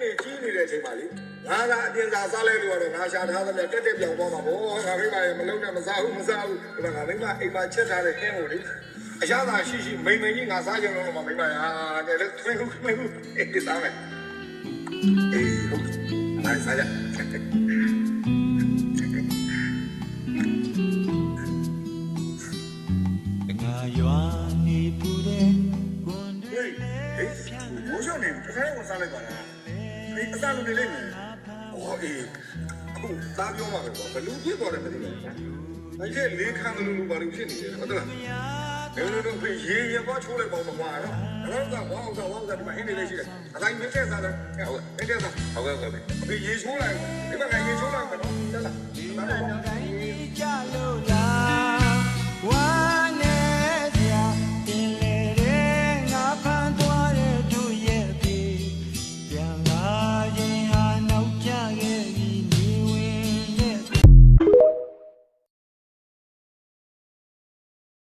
နေကြီးနေတဲ့အချိန်မှာလေငါကအပြင်စာစားလဲလို့ကတော့ငါရှာထားတယ်တက်တက်ပြောင်းသွားမှာဗောငါမိမရဲ့မလုံးနဲ့မစားဘူးဒီမှာငါမိမအိမ်မှာချက်ထားတဲ့ခင်းကိုလေအရသာရှိမိန်ကြီးငါစားကြတော့မှမိမရာတဲ့ထွင်းခုအေးစားမယ်အေးဟုတ်ငါစားရရွာနေပူတဲ့ဝန်တွေ ဘိုးရှောင်းနေတခါတော့စားလိုက်ပါလားဒီအစားလုံးနေလိမ့်မယ်ဟောအေးအခုသားပြောမှာပဲပေါ့ဘလူးဖြစ်သွားတယ်မသိဘူးဒါကျလေးခန်းလို့ဘာလို့ဖြစ်နေလဲဟုတ်လားဘယ်လိုတော့ဖေးရေရပေါ်ချိုးလိုက်ပေါ့မကွာနော်အဲ့ဒါကဝေါဒီမှာဟင်းနေလေးရှိတယ်အတိုင်းမင်းတဲ့စားတယ်ဟုတ်မင်းတဲ့စားဟုတ်ကဲ့ဖေးရေချိုးလိုက်ဒီမှာရေချိုးလိုက်မယ်နော်တက်လာ ဒီမှာတိုင်းကြလို့လား